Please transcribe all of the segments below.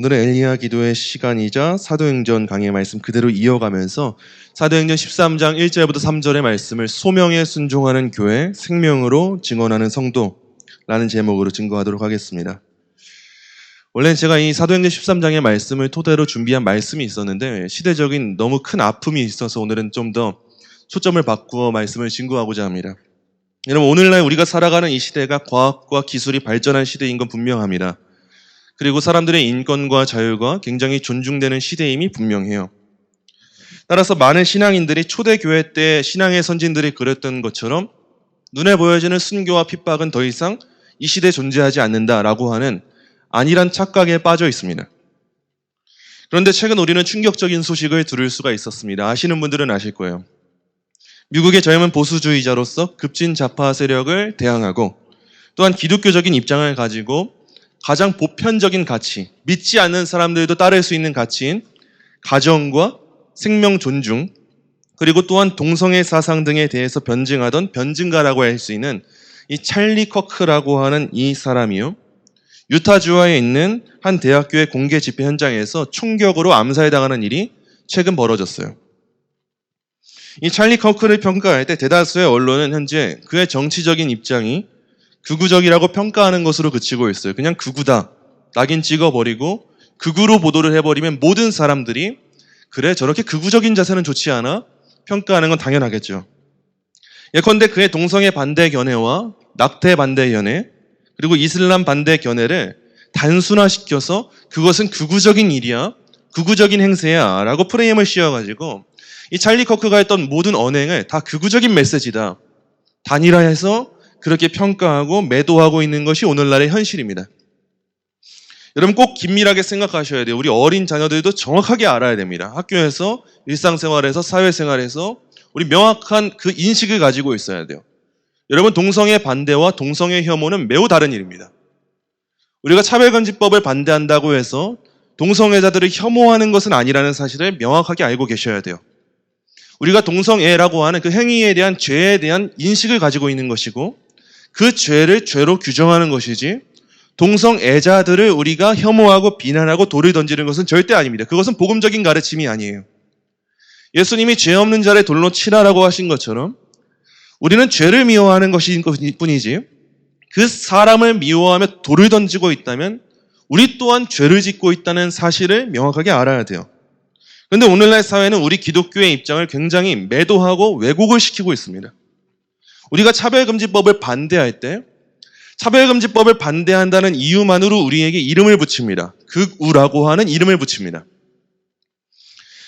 오늘은 엘리야 기도의 시간이자 사도행전 강의 말씀 그대로 이어가면서 사도행전 13장 1절부터 3절의 말씀을 소명에 순종하는 교회, 생명으로 증언하는 성도라는 제목으로 증거하도록 하겠습니다. 원래 제가 이 사도행전 13장의 말씀을 토대로 준비한 말씀이 있었는데 시대적인 너무 큰 아픔이 있어서 오늘은 좀 더 초점을 바꾸어 말씀을 증거하고자 합니다. 여러분, 오늘날 우리가 살아가는 이 시대가 과학과 기술이 발전한 시대인 건 분명합니다. 그리고 사람들의 인권과 자유가 굉장히 존중되는 시대임이 분명해요. 따라서 많은 신앙인들이 초대교회 때 신앙의 선진들이 그랬던 것처럼 눈에 보여지는 순교와 핍박은 더 이상 이 시대에 존재하지 않는다라고 하는 안일한 착각에 빠져 있습니다. 그런데 최근 우리는 충격적인 소식을 들을 수가 있었습니다. 아시는 분들은 아실 거예요. 미국의 젊은 보수주의자로서 급진 좌파 세력을 대항하고 또한 기독교적인 입장을 가지고 가장 보편적인 가치, 믿지 않는 사람들도 따를 수 있는 가치인 가정과 생명 존중, 그리고 또한 동성애 사상 등에 대해서 변증하던 변증가라고 할 수 있는 이 찰리 커크라고 하는 이 사람이요, 유타주에 있는 한 대학교의 공개 집회 현장에서 총격으로 암살당하는 일이 최근 벌어졌어요. 이 찰리 커크를 평가할 때 대다수의 언론은 현재 그의 정치적인 입장이 극우적이라고 평가하는 것으로 그치고 있어요. 그냥 극우다, 낙인 찍어버리고 극우로 보도를 해버리면 모든 사람들이 그래, 저렇게 극우적인 자세는 좋지 않아? 평가하는 건 당연하겠죠. 예컨대 그의 동성애 반대 견해와 낙태 반대 견해, 그리고 이슬람 반대 견해를 단순화시켜서 그것은 극우적인 일이야, 극우적인 행세야 라고 프레임을 씌워가지고 이 찰리 커크가 했던 모든 언행을 다 극우적인 메시지다, 단일화해서 그렇게 평가하고 매도하고 있는 것이 오늘날의 현실입니다. 여러분, 꼭 긴밀하게 생각하셔야 돼요. 우리 어린 자녀들도 정확하게 알아야 됩니다. 학교에서, 일상생활에서, 사회생활에서 우리 명확한 그 인식을 가지고 있어야 돼요. 여러분, 동성애 반대와 동성애 혐오는 매우 다른 일입니다. 우리가 차별금지법을 반대한다고 해서 동성애자들을 혐오하는 것은 아니라는 사실을 명확하게 알고 계셔야 돼요. 우리가 동성애라고 하는 그 행위에 대한 죄에 대한 인식을 가지고 있는 것이고 그 죄를 죄로 규정하는 것이지 동성애자들을 우리가 혐오하고 비난하고 돌을 던지는 것은 절대 아닙니다. 그것은 복음적인 가르침이 아니에요. 예수님이 죄 없는 자를 돌로 치라라고 하신 것처럼 우리는 죄를 미워하는 것일 뿐이지 그 사람을 미워하며 돌을 던지고 있다면 우리 또한 죄를 짓고 있다는 사실을 명확하게 알아야 돼요. 그런데 오늘날 사회는 우리 기독교의 입장을 굉장히 매도하고 왜곡을 시키고 있습니다. 우리가 차별금지법을 반대할 때 차별금지법을 반대한다는 이유만으로 우리에게 이름을 붙입니다. 극우라고 하는 이름을 붙입니다.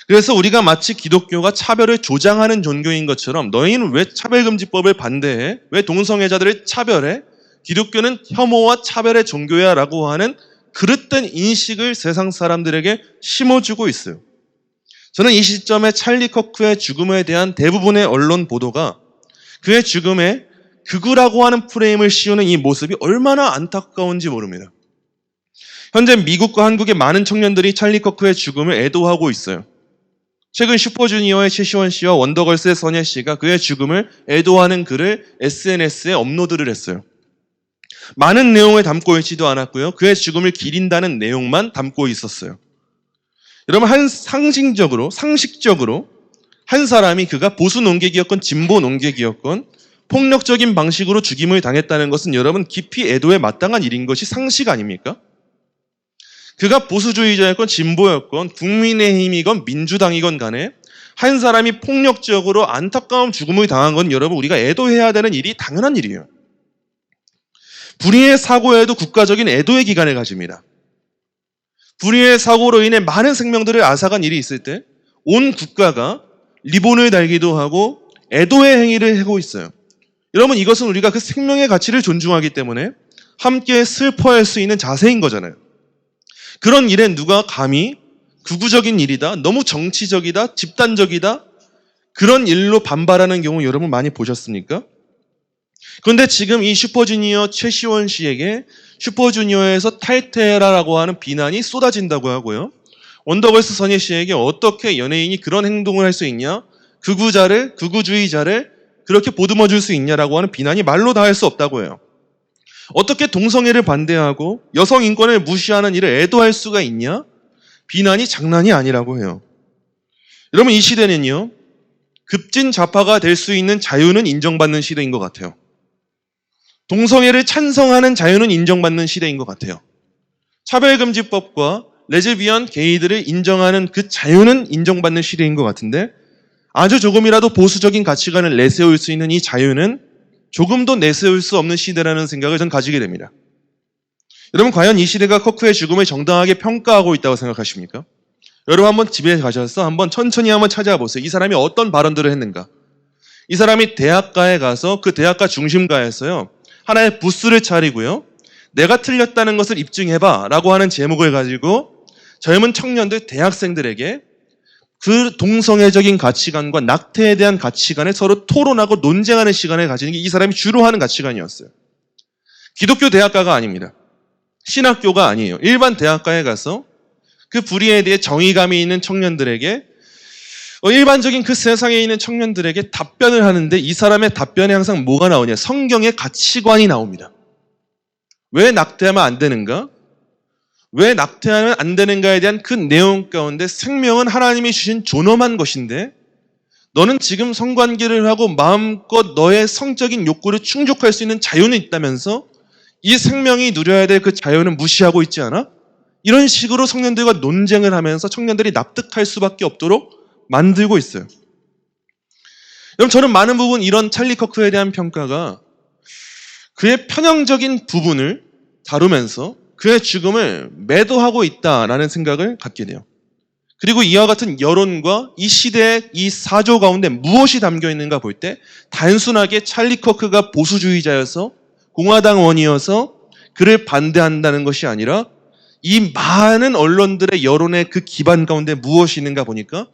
그래서 우리가 마치 기독교가 차별을 조장하는 종교인 것처럼 너희는 왜 차별금지법을 반대해? 왜 동성애자들을 차별해? 기독교는 혐오와 차별의 종교야 라고 하는 그릇된 인식을 세상 사람들에게 심어주고 있어요. 저는 이 시점에 찰리 커크의 죽음에 대한 대부분의 언론 보도가 그의 죽음에 극우라고 하는 프레임을 씌우는 이 모습이 얼마나 안타까운지 모릅니다. 현재 미국과 한국의 많은 청년들이 찰리 커크의 죽음을 애도하고 있어요. 최근 슈퍼주니어의 최시원 씨와 원더걸스의 선예 씨가 그의 죽음을 애도하는 글을 SNS에 업로드를 했어요. 많은 내용을 담고 있지도 않았고요. 그의 죽음을 기린다는 내용만 담고 있었어요. 여러분, 상식적으로 한 사람이 그가 보수 농객이었건 진보 농객이었건 폭력적인 방식으로 죽임을 당했다는 것은 여러분 깊이 애도에 마땅한 일인 것이 상식 아닙니까? 그가 보수주의자였건 진보였건 국민의힘이건 민주당이건 간에 한 사람이 폭력적으로 안타까운 죽음을 당한 건 여러분 우리가 애도해야 되는 일이 당연한 일이에요. 불의의 사고에도 국가적인 애도의 기간을 가집니다. 불의의 사고로 인해 많은 생명들을 앗아간 일이 있을 때 온 국가가 리본을 달기도 하고 애도의 행위를 하고 있어요. 여러분, 이것은 우리가 그 생명의 가치를 존중하기 때문에 함께 슬퍼할 수 있는 자세인 거잖아요. 그런 일에 누가 감히 극우적인 일이다, 너무 정치적이다, 집단적이다, 그런 일로 반발하는 경우 여러분 많이 보셨습니까? 그런데 지금 이 슈퍼주니어 최시원 씨에게 슈퍼주니어에서 탈퇴해라라고 하는 비난이 쏟아진다고 하고요. 원더걸스 선예 씨에게 어떻게 연예인이 그런 행동을 할 수 있냐? 극우주의자를 그렇게 보듬어 줄 수 있냐라고 하는 비난이 말로 다 할 수 없다고 해요. 어떻게 동성애를 반대하고 여성 인권을 무시하는 일을 애도할 수가 있냐? 비난이 장난이 아니라고 해요. 여러분, 이 시대는요, 급진 좌파가 될 수 있는 자유는 인정받는 시대인 것 같아요. 동성애를 찬성하는 자유는 인정받는 시대인 것 같아요. 차별금지법과 레즈비언, 게이들을 인정하는 그 자유는 인정받는 시대인 것 같은데, 아주 조금이라도 보수적인 가치관을 내세울 수 있는 이 자유는 조금도 내세울 수 없는 시대라는 생각을 전 가지게 됩니다. 여러분, 과연 이 시대가 커크의 죽음을 정당하게 평가하고 있다고 생각하십니까? 여러분, 한번 집에 가셔서 한번 천천히 한번 찾아보세요. 이 사람이 어떤 발언들을 했는가? 이 사람이 대학가에 가서 그 대학가 중심가에서요, 하나의 부스를 차리고요, 내가 틀렸다는 것을 입증해봐 라고 하는 제목을 가지고 젊은 청년들, 대학생들에게 그 동성애적인 가치관과 낙태에 대한 가치관을 서로 토론하고 논쟁하는 시간을 가지는 게 이 사람이 주로 하는 가치관이었어요. 기독교 대학가가 아닙니다. 신학교가 아니에요. 일반 대학가에 가서 그 불의에 대해 정의감이 있는 청년들에게, 일반적인 그 세상에 있는 청년들에게 답변을 하는데, 이 사람의 답변에 항상 뭐가 나오냐? 성경의 가치관이 나옵니다. 왜 낙태하면 안 되는가? 왜 낙태하면 안 되는가에 대한 그 내용 가운데 생명은 하나님이 주신 존엄한 것인데, 너는 지금 성관계를 하고 마음껏 너의 성적인 욕구를 충족할 수 있는 자유는 있다면서 이 생명이 누려야 될 그 자유는 무시하고 있지 않아? 이런 식으로 청년들과 논쟁을 하면서 청년들이 납득할 수밖에 없도록 만들고 있어요. 여러분, 저는 많은 부분 이런 찰리 커크에 대한 평가가 그의 편향적인 부분을 다루면서 그의 죽음을 매도하고 있다라는 생각을 갖게 돼요. 그리고 이와 같은 여론과 이 시대의 이 사조 가운데 무엇이 담겨 있는가 볼 때, 단순하게 찰리 커크가 보수주의자여서 공화당원이어서 그를 반대한다는 것이 아니라 이 많은 언론들의 여론의 그 기반 가운데 무엇이 있는가 보니까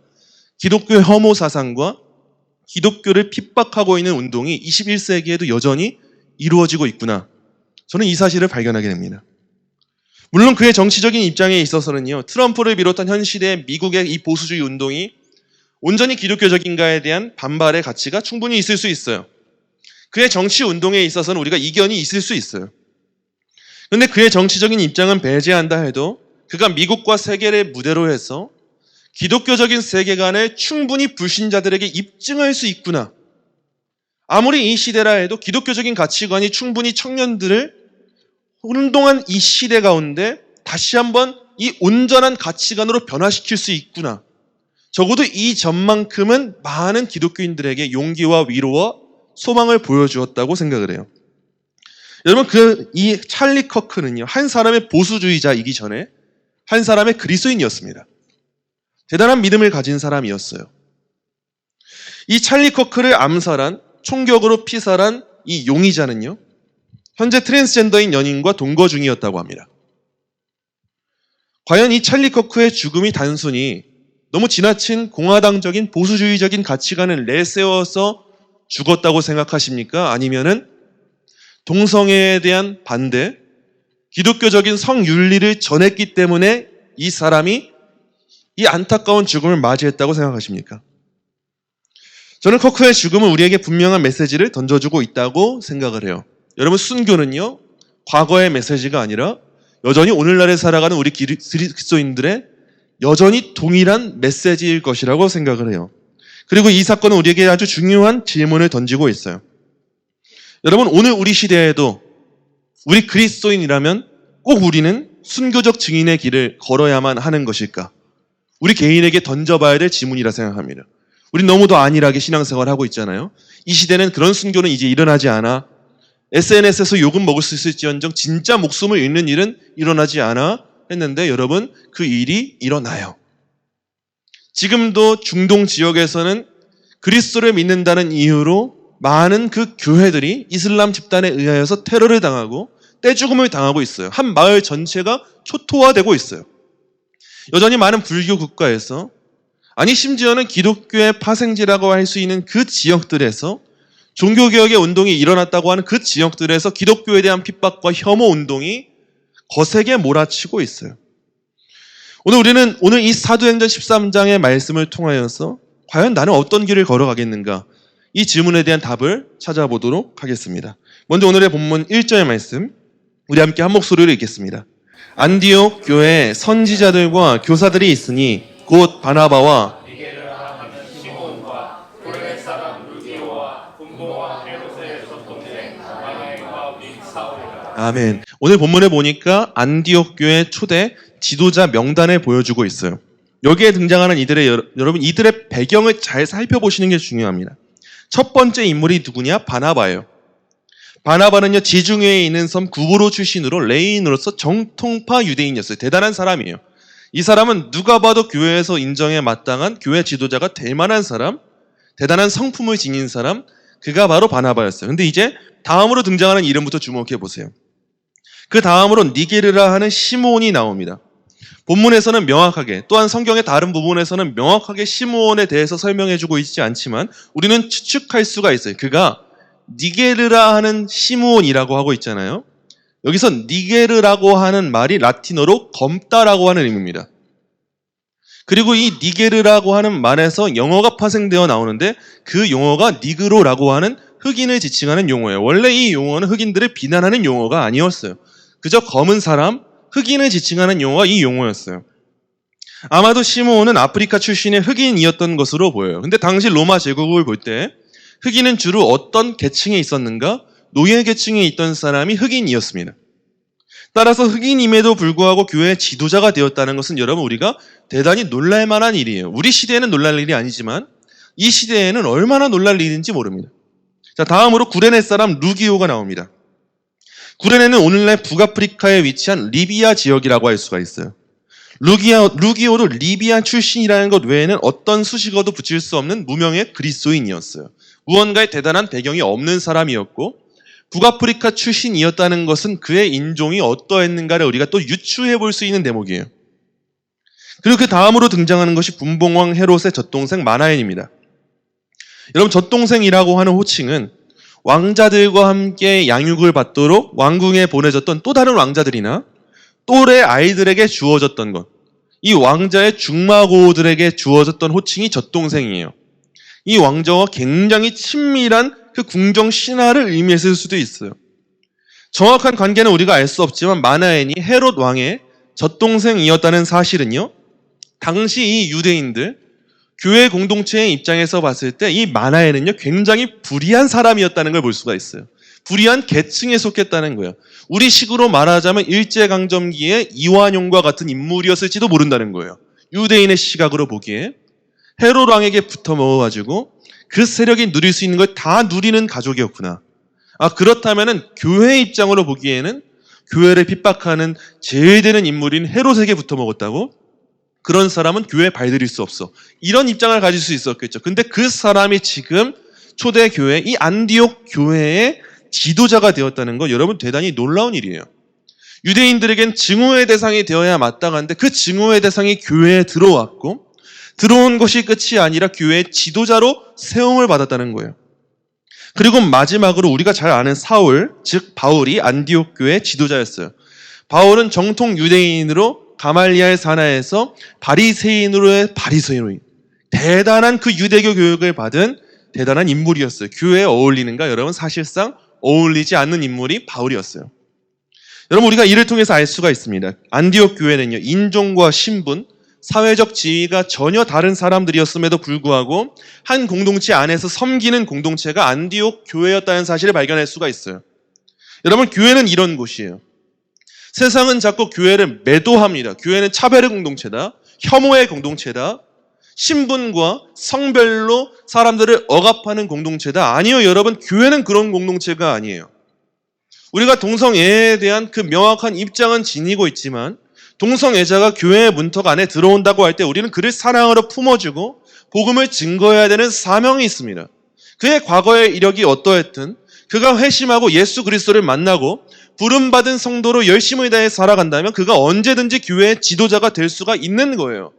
기독교의 혐오 사상과 기독교를 핍박하고 있는 운동이 21세기에도 여전히 이루어지고 있구나. 저는 이 사실을 발견하게 됩니다. 물론 그의 정치적인 입장에 있어서는요, 트럼프를 비롯한 현 시대의 미국의 이 보수주의 운동이 온전히 기독교적인가에 대한 반발의 가치가 충분히 있을 수 있어요. 그의 정치 운동에 있어서는 우리가 이견이 있을 수 있어요. 그런데 그의 정치적인 입장은 배제한다 해도 그가 미국과 세계를 무대로 해서 기독교적인 세계관을 충분히 불신자들에게 입증할 수 있구나. 아무리 이 시대라 해도 기독교적인 가치관이 충분히 청년들을 운동한 이 시대 가운데 다시 한번 이 온전한 가치관으로 변화시킬 수 있구나. 적어도 이 점만큼은 많은 기독교인들에게 용기와 위로와 소망을 보여주었다고 생각을 해요. 여러분, 이 찰리 커크는요, 한 사람의 보수주의자이기 전에 한 사람의 그리스도인이었습니다. 대단한 믿음을 가진 사람이었어요. 이 찰리 커크를 암살한, 총격으로 피살한 이 용의자는요, 현재 트랜스젠더인 연인과 동거 중이었다고 합니다. 과연 이 찰리 커크의 죽음이 단순히 너무 지나친 공화당적인 보수주의적인 가치관을 내세워서 죽었다고 생각하십니까? 아니면은 동성애에 대한 반대, 기독교적인 성윤리를 전했기 때문에 이 사람이 이 안타까운 죽음을 맞이했다고 생각하십니까? 저는 커크의 죽음은 우리에게 분명한 메시지를 던져주고 있다고 생각을 해요. 여러분, 순교는요, 과거의 메시지가 아니라 여전히 오늘날에 살아가는 우리 그리스도인들의 여전히 동일한 메시지일 것이라고 생각을 해요. 그리고 이 사건은 우리에게 아주 중요한 질문을 던지고 있어요. 여러분, 오늘 우리 시대에도 우리 그리스도인이라면 꼭 우리는 순교적 증인의 길을 걸어야만 하는 것일까? 우리 개인에게 던져봐야 될 질문이라 생각합니다. 우리 너무도 안일하게 신앙생활을 하고 있잖아요. 이 시대는 그런 순교는 이제 일어나지 않아. SNS에서 욕은 먹을 수 있을지언정 진짜 목숨을 잃는 일은 일어나지 않아 했는데, 여러분, 그 일이 일어나요. 지금도 중동 지역에서는 그리스도를 믿는다는 이유로 많은 그 교회들이 이슬람 집단에 의하여서 테러를 당하고 떼죽음을 당하고 있어요. 한 마을 전체가 초토화되고 있어요. 여전히 많은 불교 국가에서, 아니 심지어는 기독교의 파생지라고 할 수 있는 그 지역들에서 종교개혁의 운동이 일어났다고 하는 그 지역들에서 기독교에 대한 핍박과 혐오 운동이 거세게 몰아치고 있어요. 오늘 이 사도행전 13장의 말씀을 통하여서 과연 나는 어떤 길을 걸어가겠는가? 이 질문에 대한 답을 찾아보도록 하겠습니다. 먼저 오늘의 본문 1절의 말씀 우리 함께 한 목소리로 읽겠습니다. 안디옥 교회에 선지자들과 교사들이 있으니 곧 바나바와 아멘. 오늘 본문에 보니까 안디옥 교회 초대 지도자 명단을 보여주고 있어요. 여기에 등장하는 여러분 이들의 배경을 잘 살펴보시는 게 중요합니다. 첫 번째 인물이 누구냐? 바나바예요. 바나바는요, 지중해에 있는 섬 구브로 출신으로 레인으로서 정통파 유대인이었어요. 대단한 사람이에요. 이 사람은 누가 봐도 교회에서 인정에 마땅한 교회 지도자가 될 만한 사람, 대단한 성품을 지닌 사람, 그가 바로 바나바였어요. 근데 이제 다음으로 등장하는 이름부터 주목해 보세요. 그 다음으로 니게르라 하는 시므온이 나옵니다. 본문에서는 명확하게, 또한 성경의 다른 부분에서는 명확하게 시므온에 대해서 설명해주고 있지 않지만 우리는 추측할 수가 있어요. 그가 니게르라 하는 시므온이라고 하고 있잖아요. 여기서 니게르라고 하는 말이 라틴어로 검다라고 하는 의미입니다. 그리고 이 니게르라고 하는 말에서 영어가 파생되어 나오는데 그 용어가 니그로라고 하는 흑인을 지칭하는 용어예요. 원래 이 용어는 흑인들을 비난하는 용어가 아니었어요. 그저 검은 사람, 흑인을 지칭하는 용어가 이 용어였어요. 아마도 시므온은 아프리카 출신의 흑인이었던 것으로 보여요. 근데 당시 로마 제국을 볼 때 흑인은 주로 어떤 계층에 있었는가? 노예 계층에 있던 사람이 흑인이었습니다. 따라서 흑인임에도 불구하고 교회의 지도자가 되었다는 것은 여러분 우리가 대단히 놀랄 만한 일이에요. 우리 시대에는 놀랄 일이 아니지만 이 시대에는 얼마나 놀랄 일인지 모릅니다. 자, 다음으로 구레네 사람 루기오가 나옵니다. 구레네는 오늘날 북아프리카에 위치한 리비아 지역이라고 할 수가 있어요. 루기오도 리비아 출신이라는 것 외에는 어떤 수식어도 붙일 수 없는 무명의 그리스도인이었어요. 무언가의 대단한 배경이 없는 사람이었고 북아프리카 출신이었다는 것은 그의 인종이 어떠했는가를 우리가 또 유추해 볼 수 있는 대목이에요. 그리고 그 다음으로 등장하는 것이 분봉왕 헤롯의 젖동생 마나엔입니다. 여러분, 젖동생이라고 하는 호칭은 왕자들과 함께 양육을 받도록 왕궁에 보내졌던 또 다른 왕자들이나 또래 아이들에게 주어졌던 것, 이 왕자의 중마고들에게 주어졌던 호칭이 젖동생이에요. 이 왕자와 굉장히 친밀한 그 궁정 신화를 의미했을 수도 있어요. 정확한 관계는 우리가 알 수 없지만 마나엔이 헤롯 왕의 젖동생이었다는 사실은요, 당시 이 유대인들 교회 공동체의 입장에서 봤을 때 이 마나엔은요 굉장히 불의한 사람이었다는 걸 볼 수가 있어요. 불의한 계층에 속했다는 거예요. 우리 식으로 말하자면 일제강점기의 이완용과 같은 인물이었을지도 모른다는 거예요. 유대인의 시각으로 보기에 헤롯 왕에게 붙어 먹어가지고 그 세력이 누릴 수 있는 걸 다 누리는 가족이었구나. 그렇다면은 교회의 입장으로 보기에는 교회를 핍박하는 제일 되는 인물인 헤롯에게 붙어 먹었다고? 그런 사람은 교회에 발들일 수 없어. 이런 입장을 가질 수 있었겠죠. 근데 그 사람이 지금 초대교회, 이 안디옥 교회의 지도자가 되었다는 거 여러분 대단히 놀라운 일이에요. 유대인들에겐 증오의 대상이 되어야 마땅한데 그 증오의 대상이 교회에 들어왔고 들어온 것이 끝이 아니라 교회의 지도자로 세움을 받았다는 거예요. 그리고 마지막으로 우리가 잘 아는 사울, 즉 바울이 안디옥 교회의 지도자였어요. 바울은 정통 유대인으로 가말리알 산하에서 바리새인으로의 바리새인, 대단한 그 유대교 교육을 받은 대단한 인물이었어요. 교회에 어울리는가? 여러분 사실상 어울리지 않는 인물이 바울이었어요. 여러분 우리가 이를 통해서 알 수가 있습니다. 안디옥 교회는요 인종과 신분, 사회적 지위가 전혀 다른 사람들이었음에도 불구하고 한 공동체 안에서 섬기는 공동체가 안디옥 교회였다는 사실을 발견할 수가 있어요. 여러분 교회는 이런 곳이에요. 세상은 자꾸 교회를 매도합니다. 교회는 차별의 공동체다. 혐오의 공동체다. 신분과 성별로 사람들을 억압하는 공동체다. 아니요, 여러분. 교회는 그런 공동체가 아니에요. 우리가 동성애에 대한 그 명확한 입장은 지니고 있지만 동성애자가 교회의 문턱 안에 들어온다고 할 때 우리는 그를 사랑으로 품어주고 복음을 증거해야 되는 사명이 있습니다. 그의 과거의 이력이 어떠했든 그가 회심하고 예수 그리스도를 만나고 부름받은 성도로 열심을 다해 살아간다면 그가 언제든지 교회의 지도자가 될 수가 있는 거예요.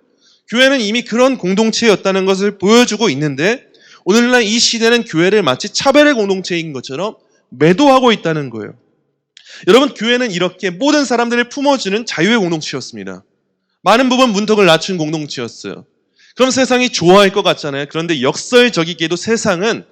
교회는 이미 그런 공동체였다는 것을 보여주고 있는데 오늘날 이 시대는 교회를 마치 차별의 공동체인 것처럼 매도하고 있다는 거예요. 여러분 교회는 이렇게 모든 사람들을 품어주는 자유의 공동체였습니다. 많은 부분 문턱을 낮춘 공동체였어요. 그럼 세상이 좋아할 것 같잖아요. 그런데 역설적이게도 세상은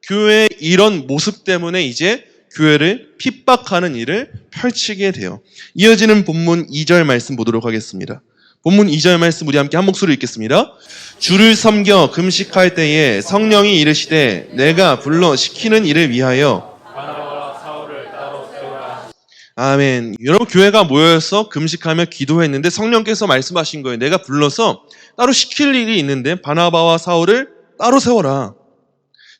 교회의 이런 모습 때문에 이제 교회를 핍박하는 일을 펼치게 돼요. 이어지는 본문 2절 말씀 보도록 하겠습니다. 본문 2절 말씀 우리 함께 한 목소리로 읽겠습니다. 주를 섬겨 금식할 때에 성령이 이르시되 내가 불러 시키는 일을 위하여 바나바와 사울을 따로 세우라. 아멘. 여러분 교회가 모여서 금식하며 기도했는데 성령께서 말씀하신 거예요. 내가 불러서 따로 시킬 일이 있는데 바나바와 사울을 따로 세워라.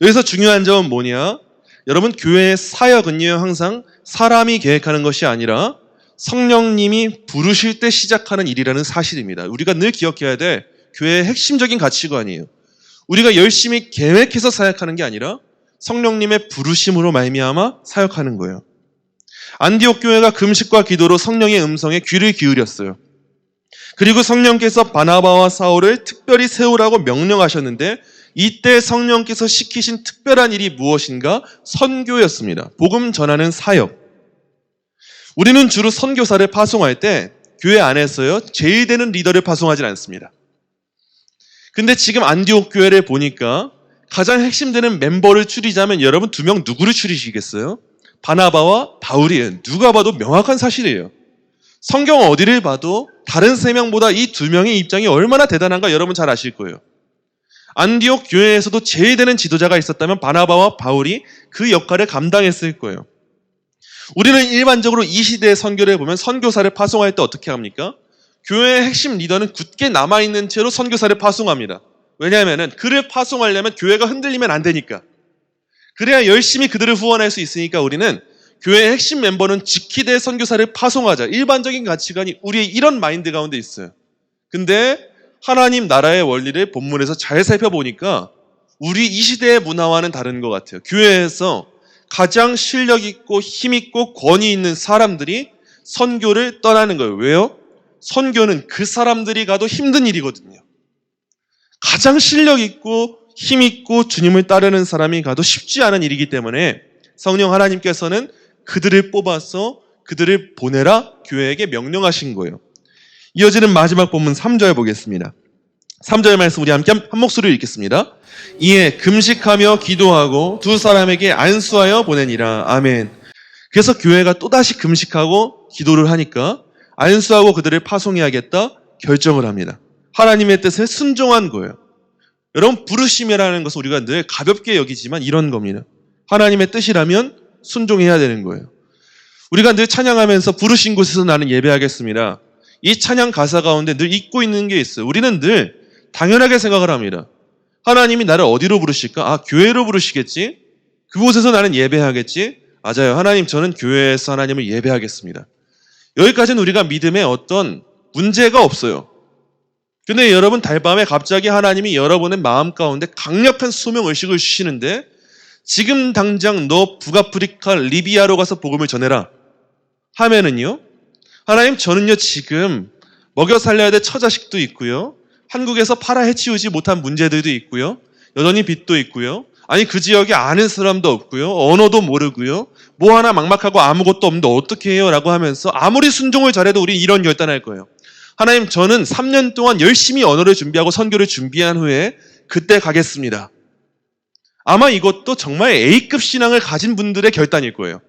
여기서 중요한 점은 뭐냐? 여러분 교회의 사역은요 항상 사람이 계획하는 것이 아니라 성령님이 부르실 때 시작하는 일이라는 사실입니다. 우리가 늘 기억해야 될 교회의 핵심적인 가치관이에요. 우리가 열심히 계획해서 사역하는 게 아니라 성령님의 부르심으로 말미암아 사역하는 거예요. 안디옥 교회가 금식과 기도로 성령의 음성에 귀를 기울였어요. 그리고 성령께서 바나바와 사울을 특별히 세우라고 명령하셨는데 이때 성령께서 시키신 특별한 일이 무엇인가? 선교였습니다. 복음 전하는 사역. 우리는 주로 선교사를 파송할 때 교회 안에서요 제일 되는 리더를 파송하지 않습니다. 근데 지금 안디옥 교회를 보니까 가장 핵심되는 멤버를 추리자면 여러분 2명 누구를 추리시겠어요? 바나바와 바울이에요. 누가 봐도 명확한 사실이에요. 성경 어디를 봐도 다른 3명보다 이 2명의 입장이 얼마나 대단한가 여러분 잘 아실 거예요. 안디옥 교회에서도 제일 되는 지도자가 있었다면 바나바와 바울이 그 역할을 감당했을 거예요. 우리는 일반적으로 이 시대의 선교를 보면 선교사를 파송할 때 어떻게 합니까? 교회의 핵심 리더는 굳게 남아있는 채로 선교사를 파송합니다. 왜냐하면 그를 파송하려면 교회가 흔들리면 안 되니까. 그래야 열심히 그들을 후원할 수 있으니까 우리는 교회의 핵심 멤버는 지키되 선교사를 파송하자. 일반적인 가치관이 우리의 이런 마인드 가운데 있어요. 근데 하나님 나라의 원리를 본문에서 잘 살펴보니까 우리 이 시대의 문화와는 다른 것 같아요. 교회에서 가장 실력 있고 힘 있고 권위 있는 사람들이 선교를 떠나는 거예요. 왜요? 선교는 그 사람들이 가도 힘든 일이거든요. 가장 실력 있고 힘 있고 주님을 따르는 사람이 가도 쉽지 않은 일이기 때문에 성령 하나님께서는 그들을 뽑아서 그들을 보내라 교회에게 명령하신 거예요. 이어지는 마지막 본문 3절 보겠습니다. 3절 말씀 우리 함께 한 목소리로 읽겠습니다. 이에 금식하며 기도하고 2 사람에게 안수하여 보내니라. 아멘. 그래서 교회가 또다시 금식하고 기도를 하니까 안수하고 그들을 파송해야겠다 결정을 합니다. 하나님의 뜻에 순종한 거예요. 여러분 부르심이라는 것은 우리가 늘 가볍게 여기지만 이런 겁니다. 하나님의 뜻이라면 순종해야 되는 거예요. 우리가 늘 찬양하면서 부르신 곳에서 나는 예배하겠습니다. 이 찬양 가사 가운데 늘 잊고 있는 게 있어요. 우리는 늘 당연하게 생각을 합니다. 하나님이 나를 어디로 부르실까? 아, 교회로 부르시겠지? 그곳에서 나는 예배하겠지? 맞아요. 하나님, 저는 교회에서 하나님을 예배하겠습니다. 여기까지는 우리가 믿음에 어떤 문제가 없어요. 근데 여러분 달밤에 갑자기 하나님이 여러분의 마음 가운데 강력한 소명의식을 주시는데 지금 당장 너 북아프리카 리비아로 가서 복음을 전해라 하면은요, 하나님 저는요 지금 먹여 살려야 될 처자식도 있고요, 한국에서 팔아 해치우지 못한 문제들도 있고요, 여전히 빚도 있고요, 아니 그 지역에 아는 사람도 없고요, 언어도 모르고요, 뭐 하나 막막하고 아무것도 없는데 어떻게 해요? 라고 하면서 아무리 순종을 잘해도 우리 이런 결단할 거예요. 하나님 저는 3년 동안 열심히 언어를 준비하고 선교를 준비한 후에 그때 가겠습니다. 아마 이것도 정말 A급 신앙을 가진 분들의 결단일 거예요.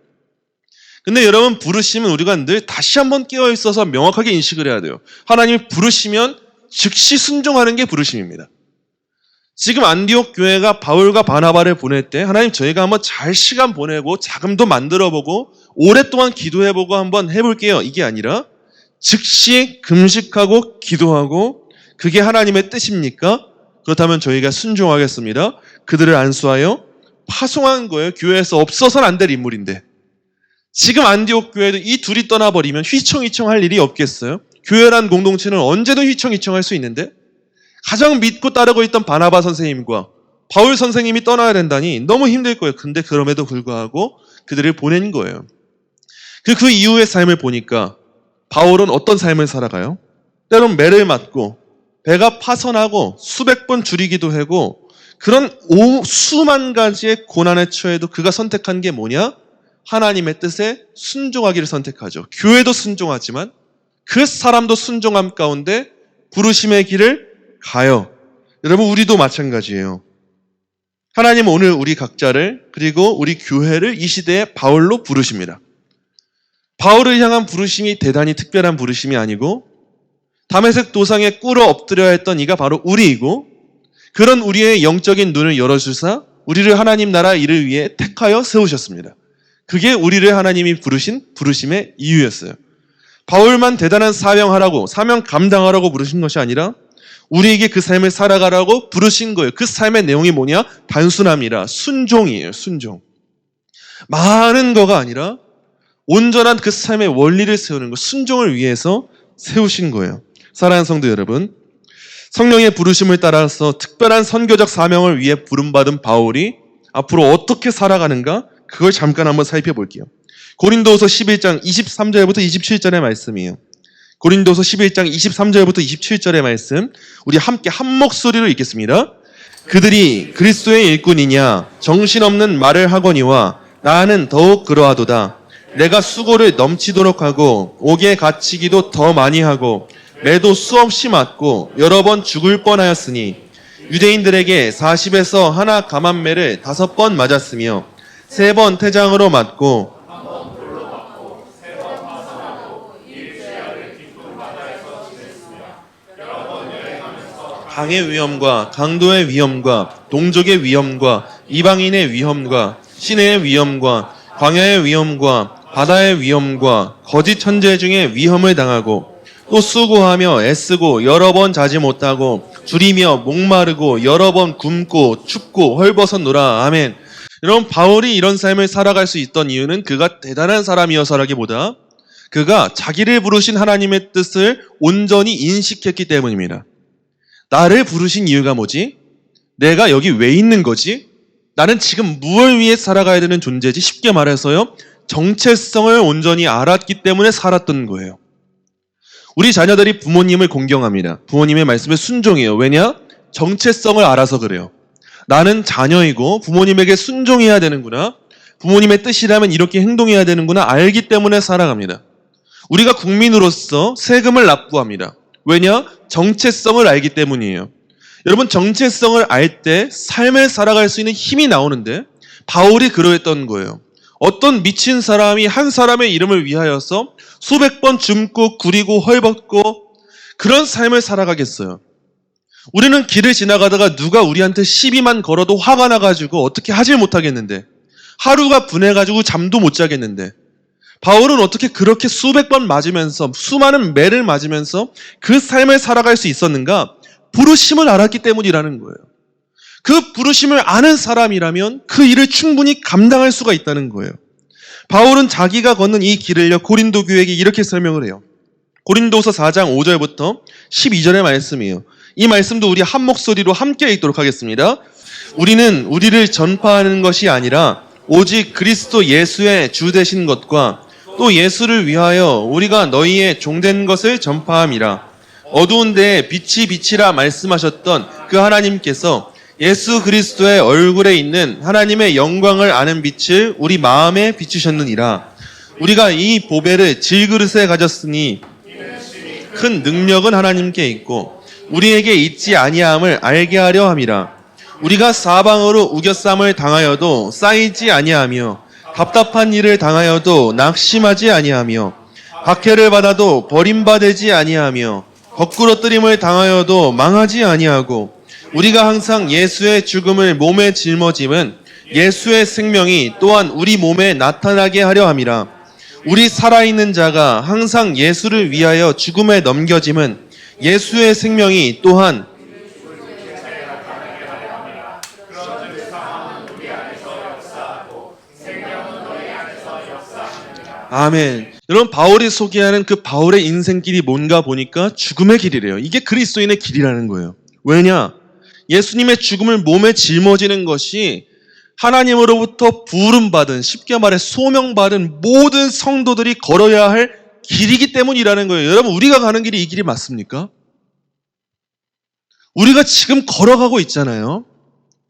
근데 여러분 부르시면 우리가 늘 다시 한번 깨어있어서 명확하게 인식을 해야 돼요. 하나님이 부르시면 즉시 순종하는 게 부르심입니다. 지금 안디옥 교회가 바울과 바나바를 보낼 때 하나님 저희가 한번 잘 시간 보내고 자금도 만들어보고 오랫동안 기도해보고 한번 해볼게요. 이게 아니라 즉시 금식하고 기도하고 그게 하나님의 뜻입니까? 그렇다면 저희가 순종하겠습니다. 그들을 안수하여 파송한 거예요. 교회에서 없어서는 안 될 인물인데. 지금 안디옥 교회도 이 둘이 떠나버리면 휘청휘청할 일이 없겠어요? 교회란 공동체는 언제든 휘청휘청할 수 있는데 가장 믿고 따르고 있던 바나바 선생님과 바울 선생님이 떠나야 된다니 너무 힘들 거예요. 근데 그럼에도 불구하고 그들을 보낸 거예요. 그 이후의 삶을 보니까 바울은 어떤 삶을 살아가요? 때론 매를 맞고 배가 파선하고 수백 번 줄이기도 하고 그런 수만 가지의 고난에 처해도 그가 선택한 게 뭐냐? 하나님의 뜻에 순종하기를 선택하죠. 교회도 순종하지만 그 사람도 순종함 가운데 부르심의 길을 가요. 여러분 우리도 마찬가지예요. 하나님은 오늘 우리 각자를 그리고 우리 교회를 이 시대에 바울로 부르십니다. 바울을 향한 부르심이 대단히 특별한 부르심이 아니고 다메섹 도상에 꿇어 엎드려야 했던 이가 바로 우리이고 그런 우리의 영적인 눈을 열어주사 우리를 하나님 나라 일을 위해 택하여 세우셨습니다. 그게 우리를 하나님이 부르신 부르심의 이유였어요. 바울만 대단한 사명 감당하라고 부르신 것이 아니라 우리에게 그 삶을 살아가라고 부르신 거예요. 그 삶의 내용이 뭐냐? 단순함이라 순종이에요. 순종. 많은 거가 아니라 온전한 그 삶의 원리를 세우는 것, 순종을 위해서 세우신 거예요. 사랑하는 성도 여러분, 성령의 부르심을 따라서 특별한 선교적 사명을 위해 부름받은 바울이 앞으로 어떻게 살아가는가? 그걸 잠깐 한번 살펴볼게요. 고린도후서 11장 23절부터 27절의 말씀이에요. 고린도서 11장 23절부터 27절의 말씀 우리 함께 한 목소리로 읽겠습니다. 그들이 그리스도의 일꾼이냐 정신없는 말을 하거니와 나는 더욱 그러하도다. 내가 수고를 넘치도록 하고 옥에 갇히기도 더 많이 하고 매도 수없이 맞고 여러 번 죽을 뻔하였으니 유대인들에게 40에서 하나 감한매를 5번 맞았으며 3번 태장으로 맞고 강의 위험과 강도의 위험과 동족의 위험과 이방인의 위험과 시내의 위험과 광야의 위험과 바다의 위험과 거짓 천재 중에 위험을 당하고 또 수고하며 애쓰고 여러 번 자지 못하고 줄이며 목마르고 여러 번 굶고 춥고 헐벗었노라. 아멘. 여러분, 바울이 이런 삶을 살아갈 수 있던 이유는 그가 대단한 사람이어서라기보다 그가 자기를 부르신 하나님의 뜻을 온전히 인식했기 때문입니다. 나를 부르신 이유가 뭐지? 내가 여기 왜 있는 거지? 나는 지금 무엇을 위해 살아가야 되는 존재지? 쉽게 말해서요, 정체성을 온전히 알았기 때문에 살았던 거예요. 우리 자녀들이 부모님을 공경합니다. 부모님의 말씀에 순종해요. 왜냐? 정체성을 알아서 그래요. 나는 자녀이고 부모님에게 순종해야 되는구나. 부모님의 뜻이라면 이렇게 행동해야 되는구나. 알기 때문에 살아갑니다. 우리가 국민으로서 세금을 납부합니다. 왜냐? 정체성을 알기 때문이에요. 여러분, 정체성을 알 때 삶을 살아갈 수 있는 힘이 나오는데 바울이 그러했던 거예요. 어떤 미친 사람이 한 사람의 이름을 위하여서 수백 번 굶고 구리고 헐벗고 그런 삶을 살아가겠어요. 우리는 길을 지나가다가 누가 우리한테 시비만 걸어도 화가 나가지고 어떻게 하질 못하겠는데, 하루가 분해가지고 잠도 못 자겠는데, 바울은 어떻게 그렇게 수백 번 맞으면서 수많은 매를 맞으면서 그 삶을 살아갈 수 있었는가? 부르심을 알았기 때문이라는 거예요. 그 부르심을 아는 사람이라면 그 일을 충분히 감당할 수가 있다는 거예요. 바울은 자기가 걷는 이 길을요, 고린도 교회에게 이렇게 설명을 해요. 고린도서 4장 5절부터 12절의 말씀이에요. 이 말씀도 우리 한 목소리로 함께 읽도록 하겠습니다. 우리는 우리를 전파하는 것이 아니라 오직 그리스도 예수의 주 되신 것과 또 예수를 위하여 우리가 너희의 종된 것을 전파함이라. 어두운 데에 빛이 빛이라 말씀하셨던 그 하나님께서 예수 그리스도의 얼굴에 있는 하나님의 영광을 아는 빛을 우리 마음에 비추셨느니라. 우리가 이 보배를 질그릇에 가졌으니 큰 능력은 하나님께 있고 우리에게 있지 아니함을 알게 하려 함이라. 우리가 사방으로 우겨쌈을 당하여도 쌓이지 아니하며 답답한 일을 당하여도 낙심하지 아니하며 박해를 받아도 버림받지 아니하며 거꾸로 뜨림을 당하여도 망하지 아니하고 우리가 항상 예수의 죽음을 몸에 짊어짐은 예수의 생명이 또한 우리 몸에 나타나게 하려 함이라. 우리 살아있는 자가 항상 예수를 위하여 죽음에 넘겨짐은 예수의 생명이 또한 아멘. 여러분, 바울이 소개하는 그 바울의 인생길이 뭔가 보니까 죽음의 길이래요. 이게 그리스도인의 길이라는 거예요. 왜냐? 예수님의 죽음을 몸에 짊어지는 것이 하나님으로부터 부름받은, 쉽게 말해 소명받은 모든 성도들이 걸어야 할 길이기 때문이라는 거예요. 여러분, 우리가 가는 길이 이 길이 맞습니까? 우리가 지금 걸어가고 있잖아요.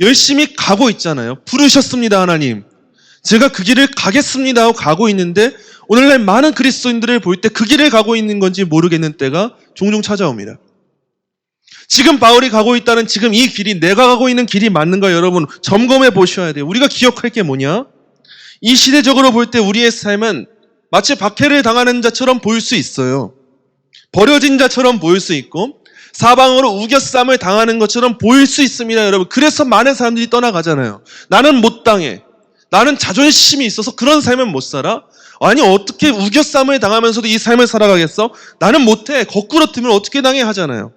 열심히 가고 있잖아요. 부르셨습니다, 하나님. 제가 그 길을 가겠습니다 하고 가고 있는데 오늘날 많은 그리스도인들을 볼 때 그 길을 가고 있는 건지 모르겠는 때가 종종 찾아옵니다. 지금 바울이 가고 있다는 지금 이 길이 내가 가고 있는 길이 맞는가 여러분 점검해 보셔야 돼요. 우리가 기억할 게 뭐냐? 이 시대적으로 볼 때 우리의 삶은 마치 박해를 당하는 자처럼 보일 수 있어요. 버려진 자처럼 보일 수 있고 사방으로 우겨쌈을 당하는 것처럼 보일 수 있습니다, 여러분. 그래서 많은 사람들이 떠나가잖아요. 나는 못 당해. 나는 자존심이 있어서 그런 삶은 못 살아? 아니 어떻게 우겨쌈을 당하면서도 이 삶을 살아가겠어? 나는 못해. 거꾸로 뜨면 어떻게 당해 하잖아요.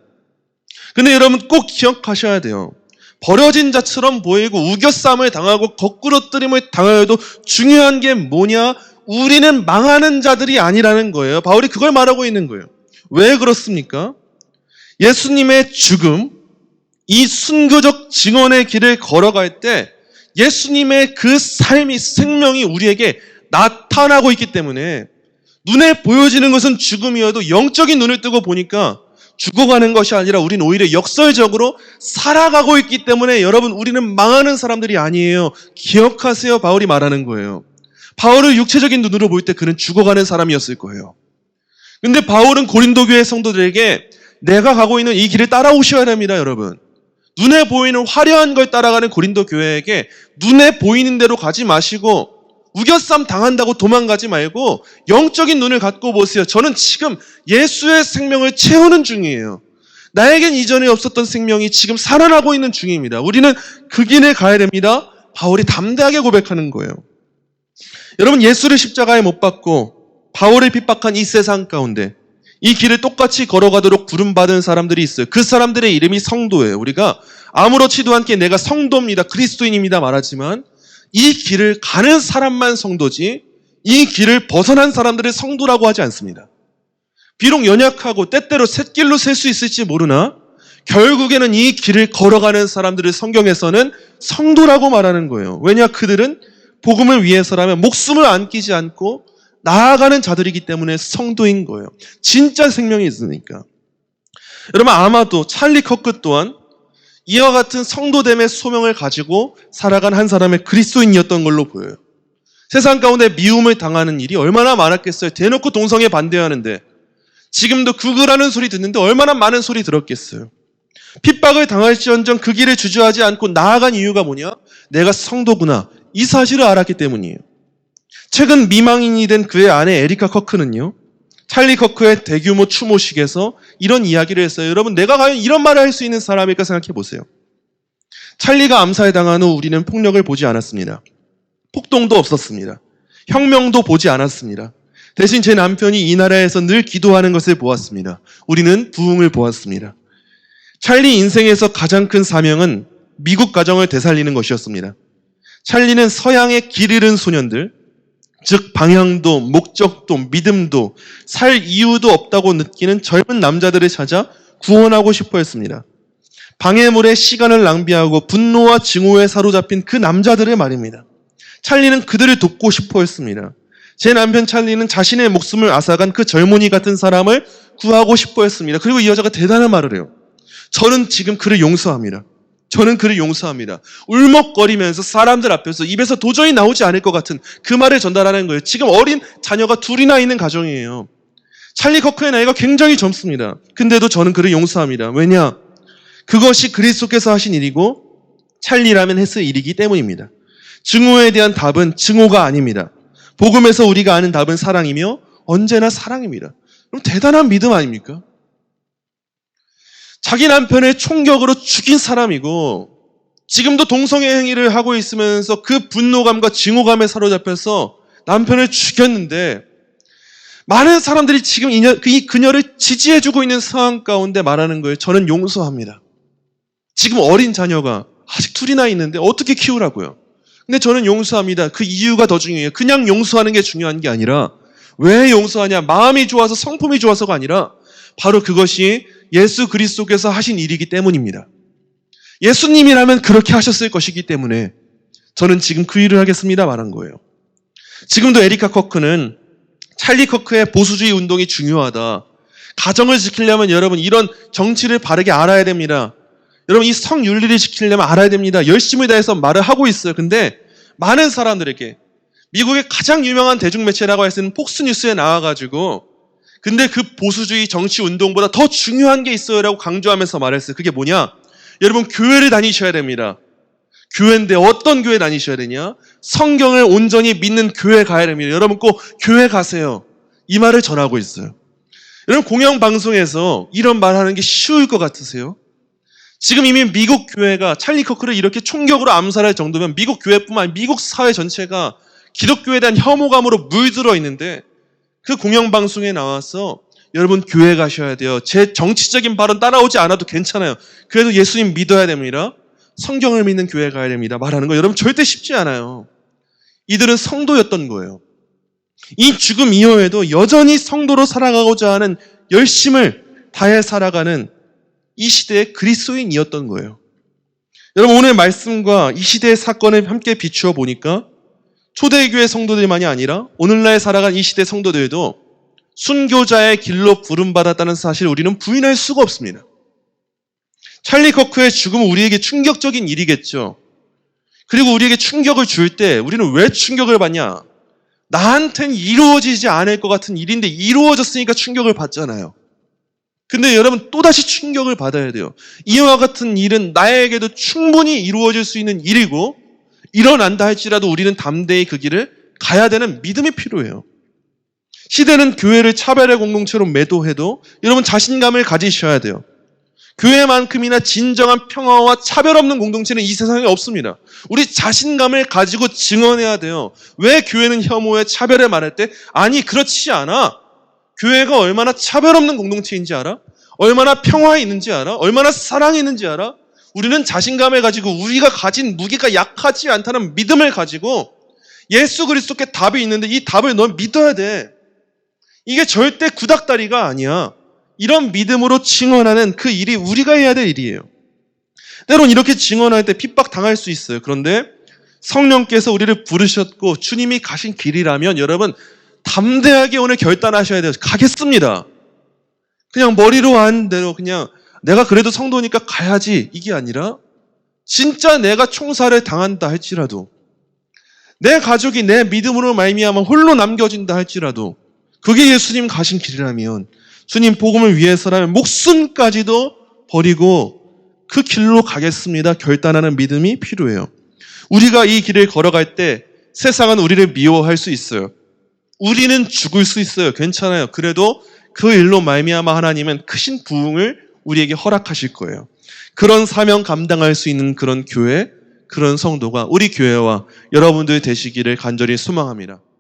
근데 여러분 꼭 기억하셔야 돼요. 버려진 자처럼 보이고 우겨쌈을 당하고 거꾸로 뜨림을 당하여도 중요한 게 뭐냐? 우리는 망하는 자들이 아니라는 거예요. 바울이 그걸 말하고 있는 거예요. 왜 그렇습니까? 예수님의 죽음, 이 순교적 증언의 길을 걸어갈 때 예수님의 그 삶이 생명이 우리에게 나타나고 있기 때문에 눈에 보여지는 것은 죽음이어도 영적인 눈을 뜨고 보니까 죽어가는 것이 아니라 우리는 오히려 역설적으로 살아가고 있기 때문에 여러분 우리는 망하는 사람들이 아니에요. 기억하세요. 바울이 말하는 거예요. 바울을 육체적인 눈으로 볼 때 그는 죽어가는 사람이었을 거예요. 근데 바울은 고린도 교회 성도들에게 내가 가고 있는 이 길을 따라오셔야 됩니다, 여러분. 눈에 보이는 화려한 걸 따라가는 고린도 교회에게 눈에 보이는 대로 가지 마시고 우겨쌈 당한다고 도망가지 말고 영적인 눈을 갖고 보세요. 저는 지금 예수의 생명을 채우는 중이에요. 나에겐 이전에 없었던 생명이 지금 살아나고 있는 중입니다. 우리는 그 길에 가야 됩니다. 바울이 담대하게 고백하는 거예요. 여러분 예수를 십자가에 못 박고 바울을 핍박한 이 세상 가운데 이 길을 똑같이 걸어가도록 부름받은 사람들이 있어요. 그 사람들의 이름이 성도예요. 우리가 아무렇지도 않게 내가 성도입니다, 그리스도인입니다 말하지만 이 길을 가는 사람만 성도지 이 길을 벗어난 사람들을 성도라고 하지 않습니다. 비록 연약하고 때때로 샛길로 셀 수 있을지 모르나 결국에는 이 길을 걸어가는 사람들을 성경에서는 성도라고 말하는 거예요. 왜냐? 그들은 복음을 위해서라면 목숨을 안기지 않고 나아가는 자들이기 때문에 성도인 거예요. 진짜 생명이 있으니까. 여러분 아마도 찰리 커크 또한 이와 같은 성도됨의 소명을 가지고 살아간 한 사람의 그리스도인이었던 걸로 보여요. 세상 가운데 미움을 당하는 일이 얼마나 많았겠어요. 대놓고 동성애 반대하는데 지금도 구글하는 소리 듣는데 얼마나 많은 소리 들었겠어요. 핍박을 당할지언정 그 길을 주저하지 않고 나아간 이유가 뭐냐? 내가 성도구나. 이 사실을 알았기 때문이에요. 최근 미망인이 된 그의 아내 에리카 커크는요. 찰리 커크의 대규모 추모식에서 이런 이야기를 했어요. 여러분 내가 과연 이런 말을 할 수 있는 사람일까 생각해 보세요. 찰리가 암살당한 후 우리는 폭력을 보지 않았습니다. 폭동도 없었습니다. 혁명도 보지 않았습니다. 대신 제 남편이 이 나라에서 늘 기도하는 것을 보았습니다. 우리는 부흥을 보았습니다. 찰리 인생에서 가장 큰 사명은 미국 가정을 되살리는 것이었습니다. 찰리는 서양의 길 잃은 소년들, 즉 방향도 목적도 믿음도 살 이유도 없다고 느끼는 젊은 남자들을 찾아 구원하고 싶어 했습니다. 방해물에 시간을 낭비하고 분노와 증오에 사로잡힌 그 남자들의 말입니다. 찰리는 그들을 돕고 싶어 했습니다. 제 남편 찰리는 자신의 목숨을 앗아간 그 젊은이 같은 사람을 구하고 싶어 했습니다. 그리고 이 여자가 대단한 말을 해요. 저는 지금 그를 용서합니다. 저는 그를 용서합니다. 울먹거리면서 사람들 앞에서 입에서 도저히 나오지 않을 것 같은 그 말을 전달하는 거예요. 지금 어린 자녀가 둘이나 있는 가정이에요. 찰리 커크의 나이가 굉장히 젊습니다. 근데도 저는 그를 용서합니다. 왜냐? 그것이 그리스도께서 하신 일이고 찰리라면 했을 일이기 때문입니다. 증오에 대한 답은 증오가 아닙니다. 복음에서 우리가 아는 답은 사랑이며 언제나 사랑입니다. 그럼 대단한 믿음 아닙니까? 자기 남편을 총격으로 죽인 사람이고 지금도 동성애 행위를 하고 있으면서 그 분노감과 증오감에 사로잡혀서 남편을 죽였는데 많은 사람들이 지금 이 그녀를 지지해주고 있는 상황 가운데 말하는 거예요. 저는 용서합니다. 지금 어린 자녀가 아직 둘이나 있는데 어떻게 키우라고요? 근데 저는 용서합니다. 그 이유가 더 중요해요. 그냥 용서하는 게 중요한 게 아니라 왜 용서하냐? 마음이 좋아서 성품이 좋아서가 아니라 바로 그것이 예수 그리스도께서 하신 일이기 때문입니다. 예수님이라면 그렇게 하셨을 것이기 때문에 저는 지금 그 일을 하겠습니다 말한 거예요. 지금도 에리카 커크는 찰리 커크의 보수주의 운동이 중요하다. 가정을 지키려면 여러분 이런 정치를 바르게 알아야 됩니다. 여러분 이 성윤리를 지키려면 알아야 됩니다. 열심히 다해서 말을 하고 있어요. 근데 많은 사람들에게 미국의 가장 유명한 대중매체라고 할 수 있는 폭스뉴스에 나와가지고 근데 그 보수주의 정치 운동보다 더 중요한 게 있어요라고 강조하면서 말했어요. 그게 뭐냐? 여러분, 교회를 다니셔야 됩니다. 교회인데 어떤 교회 다니셔야 되냐? 성경을 온전히 믿는 교회 가야 됩니다. 여러분 꼭 교회 가세요. 이 말을 전하고 있어요. 여러분, 공영방송에서 이런 말하는 게 쉬울 것 같으세요? 지금 이미 미국 교회가 찰리 커크를 이렇게 총격으로 암살할 정도면 미국 교회뿐만 아니라 미국 사회 전체가 기독교에 대한 혐오감으로 물들어 있는데, 그 공영방송에 나와서 여러분 교회 가셔야 돼요. 제 정치적인 발언 따라오지 않아도 괜찮아요. 그래도 예수님 믿어야 됩니다. 성경을 믿는 교회 가야 됩니다. 말하는 거 여러분 절대 쉽지 않아요. 이들은 성도였던 거예요. 이 죽음 이후에도 여전히 성도로 살아가고자 하는 열심을 다해 살아가는 이 시대의 그리스도인이었던 거예요. 여러분, 오늘 말씀과 이 시대의 사건을 함께 비추어 보니까 초대교회 성도들만이 아니라 오늘날 살아간 이 시대 성도들도 순교자의 길로 부름받았다는 사실을 우리는 부인할 수가 없습니다. 찰리 커크의 죽음은 우리에게 충격적인 일이겠죠. 그리고 우리에게 충격을 줄 때 우리는 왜 충격을 받냐? 나한텐 이루어지지 않을 것 같은 일인데 이루어졌으니까 충격을 받잖아요. 근데 여러분, 또다시 충격을 받아야 돼요. 이와 같은 일은 나에게도 충분히 이루어질 수 있는 일이고, 일어난다 할지라도 우리는 담대히 그 길을 가야 되는 믿음이 필요해요. 시대는 교회를 차별의 공동체로 매도해도 여러분 자신감을 가지셔야 돼요. 교회만큼이나 진정한 평화와 차별 없는 공동체는 이 세상에 없습니다. 우리 자신감을 가지고 증언해야 돼요. 왜 교회는 혐오에 차별에 말할 때 아니 그렇지 않아. 교회가 얼마나 차별 없는 공동체인지 알아? 얼마나 평화에 있는지 알아? 얼마나 사랑이 있는지 알아? 우리는 자신감을 가지고 우리가 가진 무기가 약하지 않다는 믿음을 가지고 예수 그리스도께 답이 있는데 이 답을 넌 믿어야 돼. 이게 절대 구닥다리가 아니야. 이런 믿음으로 증언하는 그 일이 우리가 해야 될 일이에요. 때론 이렇게 증언할 때 핍박당할 수 있어요. 그런데 성령께서 우리를 부르셨고 주님이 가신 길이라면 여러분 담대하게 오늘 결단하셔야 돼요. 가겠습니다. 그냥 머리로 한 대로 그냥 내가 그래도 성도니까 가야지 이게 아니라 진짜 내가 총살을 당한다 할지라도 내 가족이 내 믿음으로 말미암아 홀로 남겨진다 할지라도 그게 예수님 가신 길이라면 주님 복음을 위해서라면 목숨까지도 버리고 그 길로 가겠습니다. 결단하는 믿음이 필요해요. 우리가 이 길을 걸어갈 때 세상은 우리를 미워할 수 있어요. 우리는 죽을 수 있어요. 괜찮아요. 그래도 그 일로 말미암아 하나님은 크신 부흥을 우리에게 허락하실 거예요. 그런 사명 감당할 수 있는 그런 교회, 그런 성도가 우리 교회와 여러분들 되시기를 간절히 소망합니다.